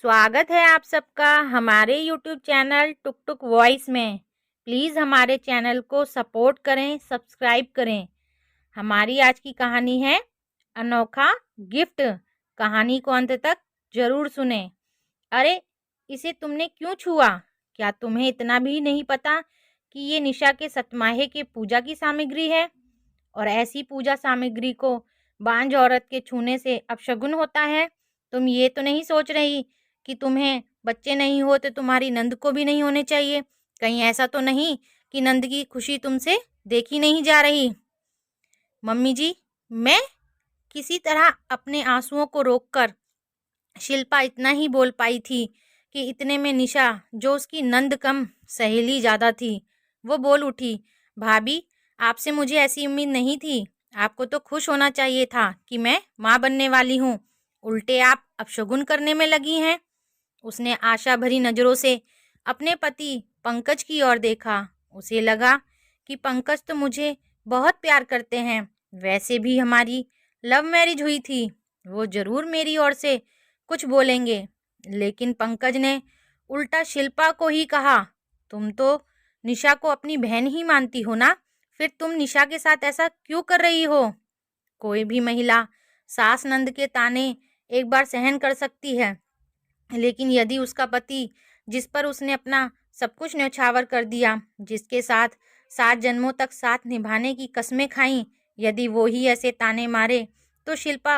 स्वागत है आप सबका हमारे YouTube चैनल टुक टुक वॉइस में। प्लीज़ हमारे चैनल को सपोर्ट करें, सब्सक्राइब करें। हमारी आज की कहानी है अनोखा गिफ्ट। कहानी को अंत तक जरूर सुने। अरे, इसे तुमने क्यों छुआ? क्या तुम्हें इतना भी नहीं पता कि ये निशा के सतमाहे के पूजा की सामग्री है? और ऐसी पूजा सामग्री को बांझ औरत के छूने से अपशगुन होता है। तुम ये तो नहीं सोच रही कि तुम्हें बच्चे नहीं होते, तुम्हारी नंद को भी नहीं होने चाहिए? कहीं ऐसा तो नहीं कि नंद की खुशी तुमसे देखी नहीं जा रही? मम्मी जी, मैं किसी तरह अपने आंसुओं को रोककर शिल्पा इतना ही बोल पाई थी कि इतने में निशा, जो उसकी नंद कम सहेली ज्यादा थी, वो बोल उठी, भाभी, आपसे मुझे ऐसी उम्मीद नहीं थी। आपको तो खुश होना चाहिए था कि मैं माँ बनने वाली हूँ, उल्टे आप अपशगुन करने में लगी हैं। उसने आशा भरी नजरों से अपने पति पंकज की ओर देखा। उसे लगा कि पंकज तो मुझे बहुत प्यार करते हैं। वैसे भी हमारी लव मैरिज हुई थी, वो जरूर मेरी ओर से कुछ बोलेंगे। लेकिन पंकज ने उल्टा शिल्पा को ही कहा, तुम तो निशा को अपनी बहन ही मानती हो ना, फिर तुम निशा के साथ ऐसा क्यों कर रही हो? कोई भी महिला सास नंद के ताने एक बार सहन कर सकती है, लेकिन यदि उसका पति, जिस पर उसने अपना सब कुछ न्यौछावर कर दिया, जिसके साथ 7 जन्मों तक साथ निभाने की कस्में खाई, यदि वो ही ऐसे ताने मारे, तो शिल्पा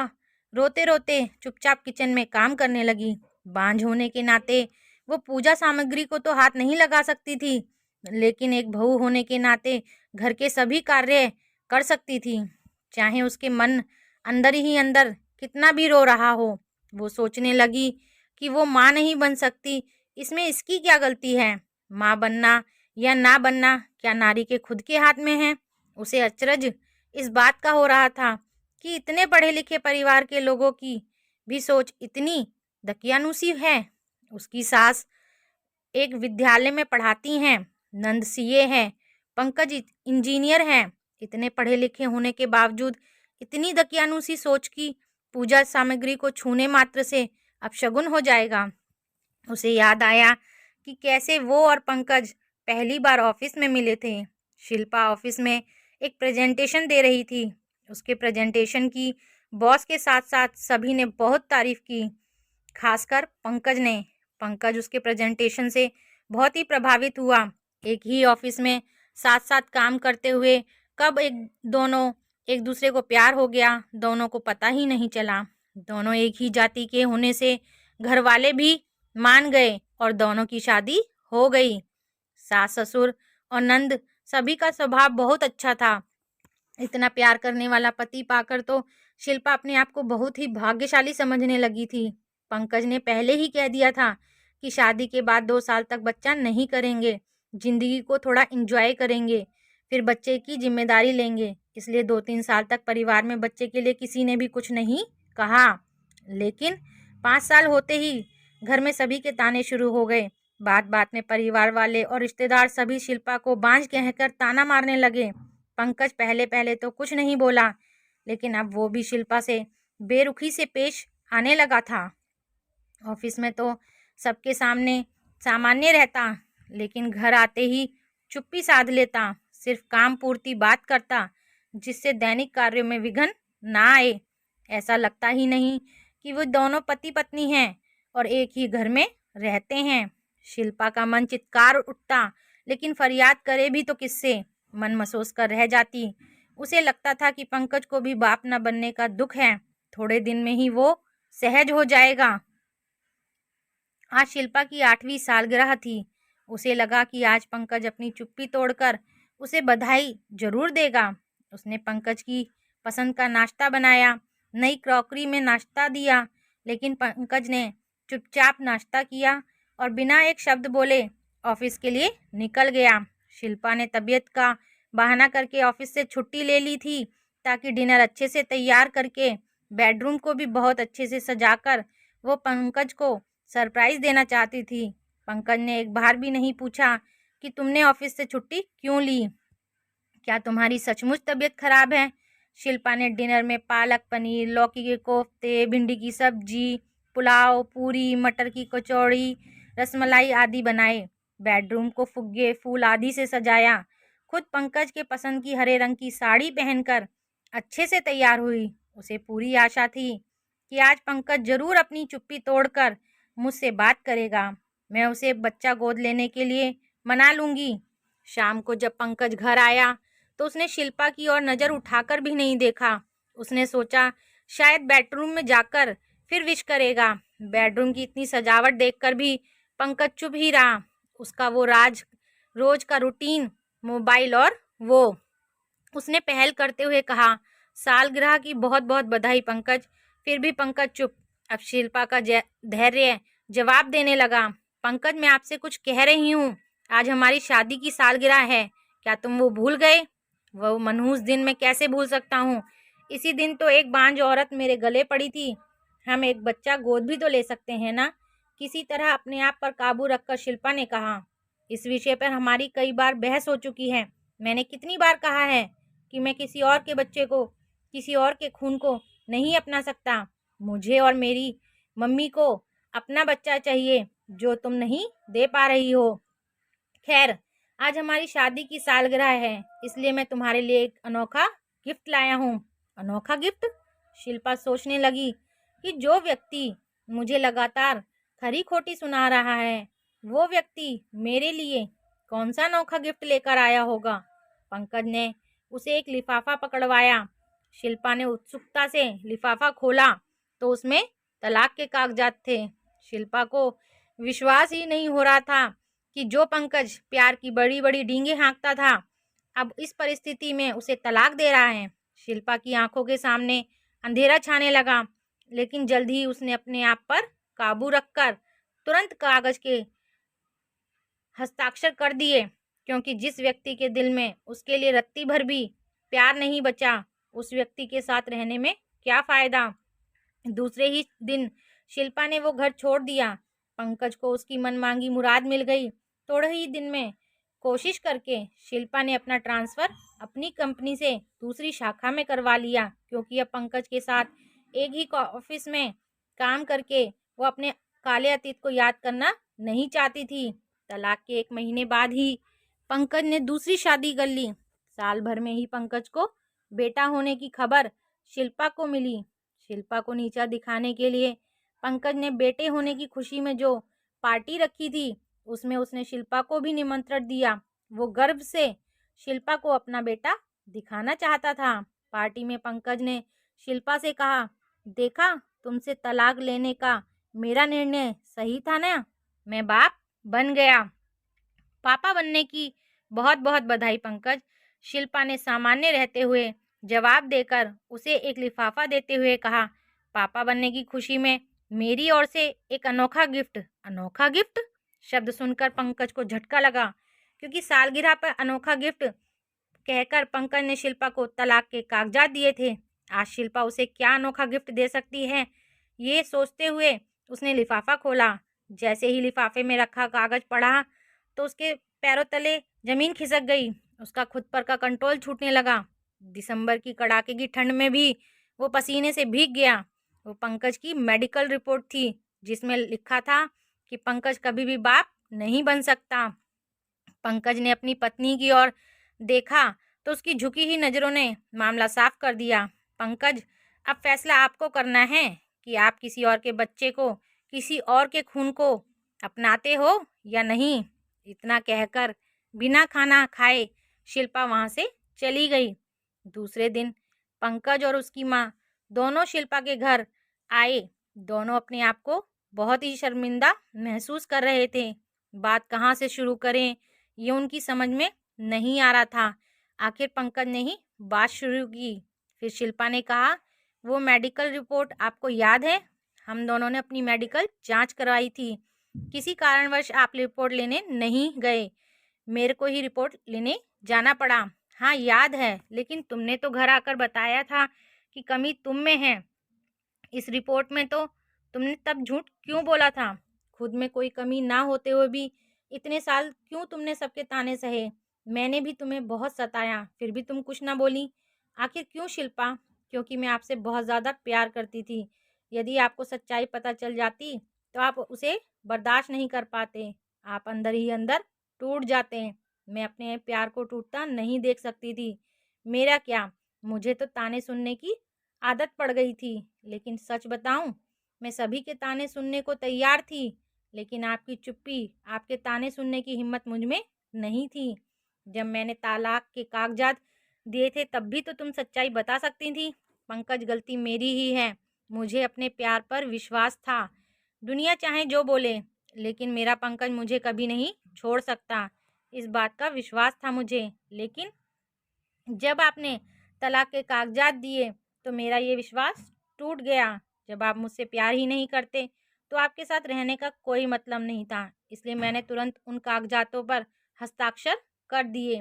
रोते रोते चुपचाप किचन में काम करने लगी। बांझ होने के नाते वो पूजा सामग्री को तो हाथ नहीं लगा सकती थी, लेकिन एक बहू होने के नाते घर के सभी कार्य कर सकती थी, चाहे उसके मन अंदर ही अंदर कितना भी रो रहा हो। वो सोचने लगी कि वो माँ नहीं बन सकती, इसमें इसकी क्या गलती है? माँ बनना या ना बनना क्या नारी के खुद के हाथ में है? उसे अचरज इस बात का हो रहा था कि इतने पढ़े लिखे परिवार के लोगों की भी सोच इतनी दकियानूसी है। उसकी सास एक विद्यालय में पढ़ाती हैं, नंद सीए है, पंकज इंजीनियर हैं। इतने पढ़े लिखे होने के बावजूद इतनी दकियानूसी सोच की पूजा सामग्री को छूने मात्र से अपशगुन हो जाएगा। उसे याद आया कि कैसे वो और पंकज पहली बार ऑफिस में मिले थे। शिल्पा ऑफिस में एक प्रेजेंटेशन दे रही थी। उसके प्रेजेंटेशन की बॉस के साथ साथ सभी ने बहुत तारीफ की, खासकर पंकज ने। पंकज उसके प्रेजेंटेशन से बहुत ही प्रभावित हुआ। एक ही ऑफिस में साथ साथ काम करते हुए कब दोनों एक दूसरे को प्यार हो गया, दोनों को पता ही नहीं चला। दोनों एक ही जाति के होने से घर वाले भी मान गए और दोनों की शादी हो गई। सास ससुर और नंद सभी का स्वभाव बहुत अच्छा था। इतना प्यार करने वाला पति पाकर तो शिल्पा अपने आप को बहुत ही भाग्यशाली समझने लगी थी। पंकज ने पहले ही कह दिया था कि शादी के बाद 2 साल तक बच्चा नहीं करेंगे, जिंदगी को थोड़ा एंजॉय करेंगे, फिर बच्चे की जिम्मेदारी लेंगे। इसलिए 2-3 साल तक परिवार में बच्चे के लिए किसी ने भी कुछ नहीं कहा। लेकिन 5 साल होते ही घर में सभी के ताने शुरू हो गए। बात बात में परिवार वाले और रिश्तेदार सभी शिल्पा को बांझ कहकर ताना मारने लगे। पंकज पहले पहले तो कुछ नहीं बोला, लेकिन अब वो भी शिल्पा से बेरुखी से पेश आने लगा था। ऑफिस में तो सबके सामने सामान्य रहता, लेकिन घर आते ही चुप्पी साध लेता, सिर्फ काम पूर्ति बात करता, जिससे दैनिक कार्यों में विघ्न ना आए। ऐसा लगता ही नहीं कि वो दोनों पति पत्नी हैं और एक ही घर में रहते हैं। शिल्पा का मन चित्कार उठता, लेकिन फरियाद करे भी तो किससे? मन मसोस कर रह जाती। उसे लगता था कि पंकज को भी बाप न बनने का दुख है, थोड़े दिन में ही वो सहज हो जाएगा। आज शिल्पा की 8वीं सालगिरह थी। उसे लगा कि आज पंकज अपनी चुप्पी तोड़कर उसे बधाई जरूर देगा। उसने पंकज की पसंद का नाश्ता बनाया, नई क्रॉकरी में नाश्ता दिया, लेकिन पंकज ने चुपचाप नाश्ता किया और बिना एक शब्द बोले ऑफिस के लिए निकल गया। शिल्पा ने तबीयत का बहाना करके ऑफिस से छुट्टी ले ली थी, ताकि डिनर अच्छे से तैयार करके, बेडरूम को भी बहुत अच्छे से सजाकर वो पंकज को सरप्राइज देना चाहती थी। पंकज ने एक बार भी नहीं पूछा कि तुमने ऑफिस से छुट्टी क्यों ली, क्या तुम्हारी सचमुच तबीयत खराब है? शिल्पा ने डिनर में पालक पनीर, लौकी के कोफ्ते, भिंडी की सब्जी, पुलाव, पूरी, मटर की कचौड़ी, रसमलाई आदि बनाए। बेडरूम को फुग्गे, फूल आदि से सजाया। खुद पंकज के पसंद की हरे रंग की साड़ी पहनकर अच्छे से तैयार हुई। उसे पूरी आशा थी कि आज पंकज जरूर अपनी चुप्पी तोड़कर मुझसे बात करेगा। मैं उसे बच्चा गोद लेने के लिए मना लूंगी। शाम को जब पंकज घर आया तो उसने शिल्पा की ओर नजर उठाकर भी नहीं देखा। उसने सोचा शायद बेडरूम में जाकर फिर विश करेगा। बेडरूम की इतनी सजावट देखकर भी पंकज चुप ही रहा। उसका वो रोज का रूटीन, मोबाइल और वो। उसने पहल करते हुए कहा, सालगिरह की बहुत बहुत बधाई पंकज। फिर भी पंकज चुप। अब शिल्पा का धैर्य जवाब देने लगा, पंकज मैं आपसे कुछ कह रही हूँ। आज हमारी शादी की सालगिरह है, क्या तुम वो भूल गए? वो मनहूस दिन मैं कैसे भूल सकता हूँ? इसी दिन तो एक बांझ औरत मेरे गले पड़ी थी। हम एक बच्चा गोद भी तो ले सकते हैं ना? किसी तरह अपने आप पर काबू रखकर शिल्पा ने कहा, इस विषय पर हमारी कई बार बहस हो चुकी है। मैंने कितनी बार कहा है कि मैं किसी और के बच्चे को, किसी और के खून को नहीं अपना सकता। मुझे और मेरी मम्मी को अपना बच्चा चाहिए, जो तुम नहीं दे पा रही हो। खैर, आज हमारी शादी की सालगिरह है, इसलिए मैं तुम्हारे लिए एक अनोखा गिफ्ट लाया हूँ। अनोखा गिफ्ट? शिल्पा सोचने लगी कि जो व्यक्ति मुझे लगातार खरी खोटी सुना रहा है, वो व्यक्ति मेरे लिए कौन सा अनोखा गिफ्ट लेकर आया होगा। पंकज ने उसे एक लिफाफा पकड़वाया। शिल्पा ने उत्सुकता से लिफाफा खोला तो उसमें तलाक के कागजात थे। शिल्पा को विश्वास ही नहीं हो रहा था कि जो पंकज प्यार की बड़ी बड़ी डींगे हाँकता था, अब इस परिस्थिति में उसे तलाक दे रहा है। शिल्पा की आंखों के सामने अंधेरा छाने लगा, लेकिन जल्द ही उसने अपने आप पर काबू रखकर तुरंत कागज के हस्ताक्षर कर दिए, क्योंकि जिस व्यक्ति के दिल में उसके लिए रत्ती भर भी प्यार नहीं बचा, उस व्यक्ति के साथ रहने में क्या फायदा। दूसरे ही दिन शिल्पा ने वो घर छोड़ दिया। पंकज को उसकी मनमांगी मुराद मिल गई। थोड़े ही दिन में कोशिश करके शिल्पा ने अपना ट्रांसफर अपनी कंपनी से दूसरी शाखा में करवा लिया, क्योंकि अब पंकज के साथ एक ही ऑफिस में काम करके वो अपने काले अतीत को याद करना नहीं चाहती थी। तलाक के 1 महीने बाद ही पंकज ने दूसरी शादी कर ली। साल भर में ही पंकज को बेटा होने की खबर शिल्पा को मिली। शिल्पा को नीचा दिखाने के लिए पंकज ने बेटे होने की खुशी में जो पार्टी रखी थी, उसमें उसने शिल्पा को भी निमंत्रण दिया। वो गर्व से शिल्पा को अपना बेटा दिखाना चाहता था। पार्टी में पंकज ने शिल्पा से कहा, देखा, तुमसे तलाक लेने का मेरा निर्णय सही था ना? मैं बाप बन गया। पापा बनने की बहुत बहुत बधाई पंकज। शिल्पा ने सामान्य रहते हुए जवाब देकर उसे एक लिफाफा देते हुए कहा, पापा बनने की खुशी में मेरी ओर से एक अनोखा गिफ्ट। अनोखा गिफ्ट? शब्द सुनकर पंकज को झटका लगा, क्योंकि सालगिरह पर अनोखा गिफ्ट कहकर पंकज ने शिल्पा को तलाक के कागजात दिए थे। आज शिल्पा उसे क्या अनोखा गिफ्ट दे सकती है, ये सोचते हुए उसने लिफाफा खोला। जैसे ही लिफाफे में रखा कागज पढ़ा तो उसके पैरों तले जमीन खिसक गई। उसका खुद पर का कंट्रोल छूटने लगा। दिसंबर की कड़ाके की ठंड में भी वो पसीने से भीग गया। वो पंकज की मेडिकल रिपोर्ट थी, जिसमें लिखा था कि पंकज कभी भी बाप नहीं बन सकता। पंकज ने अपनी पत्नी की ओर देखा तो उसकी झुकी ही नज़रों ने मामला साफ कर दिया। पंकज, अब फैसला आपको करना है कि आप किसी और के बच्चे को, किसी और के खून को अपनाते हो या नहीं। इतना कहकर बिना खाना खाए शिल्पा वहां से चली गई। दूसरे दिन पंकज और उसकी माँ दोनों शिल्पा के घर आए। दोनों अपने आप को बहुत ही शर्मिंदा महसूस कर रहे थे। बात कहाँ से शुरू करें, ये उनकी समझ में नहीं आ रहा था। आखिर पंकज ने ही बात शुरू की। फिर शिल्पा ने कहा, वो मेडिकल रिपोर्ट आपको याद है? हम दोनों ने अपनी मेडिकल जांच करवाई थी। किसी कारणवश आप रिपोर्ट लेने नहीं गए, मेरे को ही रिपोर्ट लेने जाना पड़ा। हाँ याद है, लेकिन तुमने तो घर आकर बताया था कि कमी तुम में है। इस रिपोर्ट में तो तुमने तब झूठ क्यों बोला था? खुद में कोई कमी ना होते हुए भी इतने साल क्यों तुमने सबके ताने सहे? मैंने भी तुम्हें बहुत सताया, फिर भी तुम कुछ ना बोली। आखिर क्यों शिल्पा? क्योंकि मैं आपसे बहुत ज़्यादा प्यार करती थी। यदि आपको सच्चाई पता चल जाती तो आप उसे बर्दाश्त नहीं कर पाते। आप अंदर ही अंदर टूट जाते हैं। मैं अपने प्यार को टूटता नहीं देख सकती थी। मेरा क्या, मुझे तो ताने सुनने की आदत पड़ गई थी। लेकिन सच बताऊं, मैं सभी के ताने सुनने को तैयार थी, लेकिन आपकी चुप्पी, आपके ताने सुनने की हिम्मत मुझ में नहीं थी। जब मैंने तलाक के कागजात दिए थे तब भी तो तुम सच्चाई बता सकती थी। पंकज, गलती मेरी ही है। मुझे अपने प्यार पर विश्वास था। दुनिया चाहे जो बोले, लेकिन मेरा पंकज मुझे कभी नहीं छोड़ सकता, इस बात का विश्वास था मुझे। लेकिन जब आपने तलाक के कागजात दिए तो मेरा ये विश्वास टूट गया। जब आप मुझसे प्यार ही नहीं करते तो आपके साथ रहने का कोई मतलब नहीं था। इसलिए मैंने तुरंत उन कागजातों पर हस्ताक्षर कर दिए।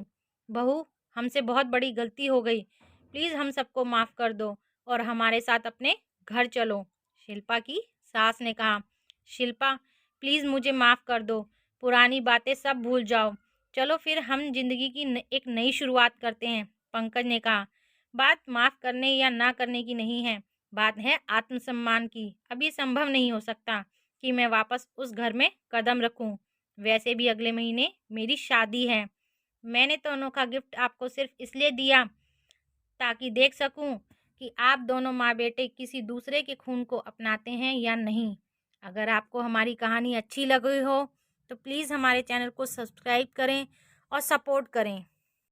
बहू, हमसे बहुत बड़ी गलती हो गई। प्लीज़ हम सबको माफ़ कर दो और हमारे साथ अपने घर चलो। शिल्पा की सास ने कहा। शिल्पा, प्लीज़ मुझे माफ़ कर दो। पुरानी बातें सब भूल जाओ। चलो फिर हम जिंदगी की एक नई शुरुआत करते हैं। पंकज ने कहा। बात माफ़ करने या ना करने की नहीं है, बात है आत्मसम्मान की। अब ये संभव नहीं हो सकता कि मैं वापस उस घर में कदम रखूं। वैसे भी अगले महीने मेरी शादी है। मैंने तो अनोखा गिफ्ट आपको सिर्फ इसलिए दिया ताकि देख सकूं कि आप दोनों माँ बेटे किसी दूसरे के खून को अपनाते हैं या नहीं। अगर आपको हमारी कहानी अच्छी लगी हो तो प्लीज़ हमारे चैनल को सब्सक्राइब करें और सपोर्ट करें।